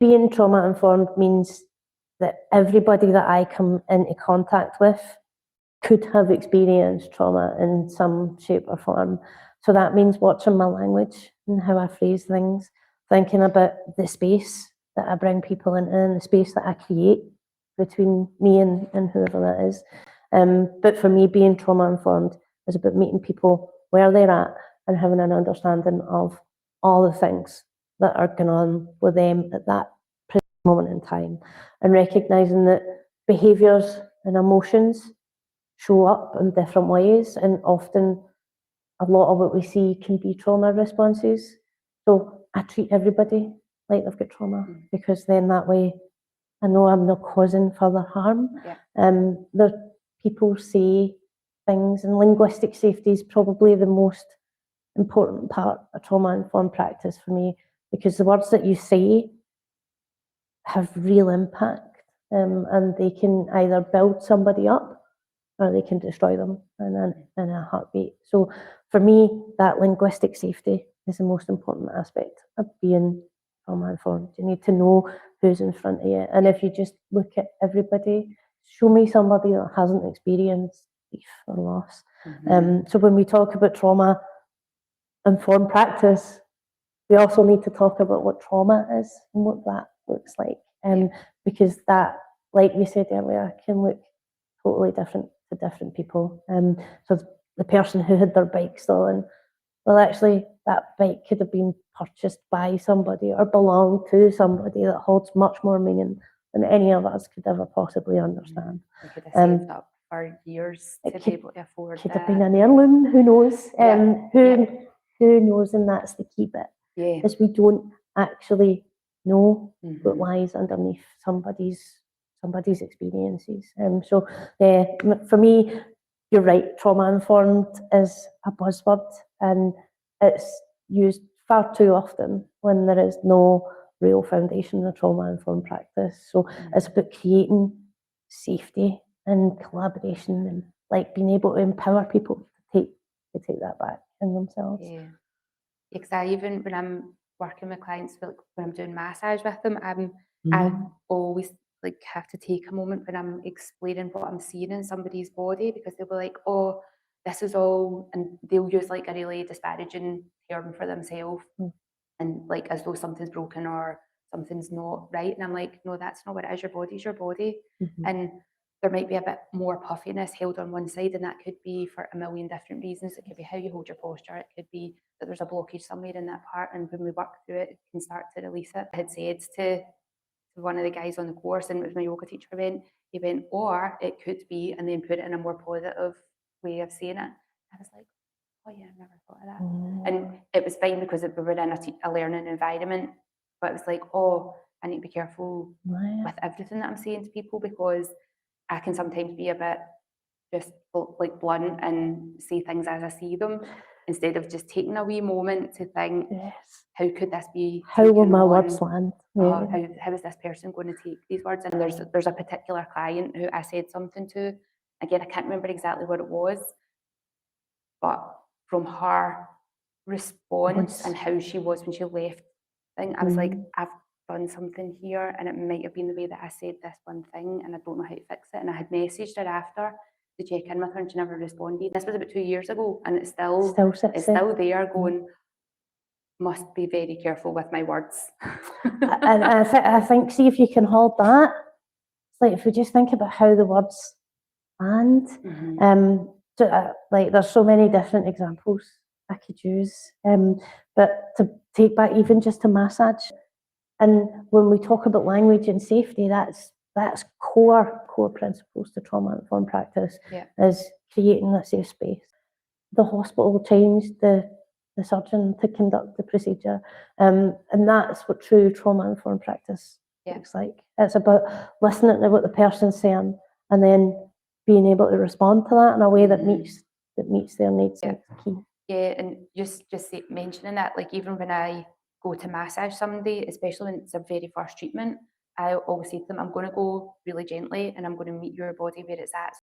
being trauma informed means that everybody that I come into contact with could have experienced trauma in some shape or form. So that means watching my language and how I phrase things, thinking about the space that I bring people into and the space that I create between me and whoever that is. But for me, being trauma informed is about meeting people where they're at and having an understanding of all the things that are going on with them at that moment in time, and recognizing that behaviors and emotions show up in different ways, and often a lot of what we see can be trauma responses. So I treat everybody like they've got trauma, because then that way I know I'm not causing further harm. There people say things, and linguistic safety is probably the most important part of trauma informed practice for me, because the words that you say have real impact, and they can either build somebody up or they can destroy them in a heartbeat. So for me, that linguistic safety is the most important aspect of being trauma informed. You need to know who's in front of you. And if you just look at everybody, show me somebody that hasn't experienced grief or loss. So when we talk about trauma informed practice, we also need to talk about what trauma is and what that looks like. Because that, like we said earlier, can look totally different to different people. So the person who had their bike stolen, well, actually, that bike could have been purchased by somebody or belonged to somebody that holds much more meaning than any of us could ever possibly understand. They could have saved up for years to be able to afford Could that. have been an heirloom, who knows? Who knows? And that's the key bit. Is we don't actually know what lies underneath somebody's experiences. So for me, you're right, trauma informed is a buzzword, and it's used far too often when there is no real foundation of trauma informed practice. So it's about creating safety and collaboration, and like being able to empower people to take that back in themselves. Because even when I'm working with clients, like when I'm doing massage with them, I always like have to take a moment when I'm explaining what I'm seeing in somebody's body, because they'll be like, "Oh, this is all," and they'll use like a really disparaging term for themselves, and like as though something's broken or something's not right. And I'm like, "No, that's not what it is. Your body's your body," and there might be a bit more puffiness held on one side, and that could be for a million different reasons. It could be how you hold your posture. It could be that there's a blockage somewhere in that part, and when we work through it, it can start to release it. I had said to one of the guys on the course, and it was my yoga teacher, he went, or it could be, and then put it in a more positive way of saying it. I was like, oh yeah, I've never thought of that. And it was fine because we were in a learning environment, but it was like, oh, I need to be careful with everything that I'm saying to people, because I can sometimes be a bit just like blunt and say things as I see them, instead of just taking a wee moment to think, how could this be? How will my words land? How is this person going to take these words? And there's a particular client who I said something to. Again, I can't remember exactly what it was, but from her response and how she was when she left, I was like, I've done something here, and it might have been the way that I said this one thing, and I don't know how to fix it. And I had messaged her after to check in with her, and she never responded. This was about 2 years ago, and it's still there going, must be very careful with my words. And I think, see if you can hold that. It's like if we just think about how the words land. Like there's so many different examples I could use, but to take back even just to massage, and when we talk about language and safety, that's core principles to trauma informed practice, is creating a safe space. The hospital changed the surgeon to conduct the procedure, and that's what true trauma informed practice looks like. It's about listening to what the person's saying and then being able to respond to that in a way that meets their needs. Key. And just mentioning that, like even when I go to massage somebody, especially when it's a very first treatment, I always say to them, I'm going to go really gently and I'm going to meet your body where it's at.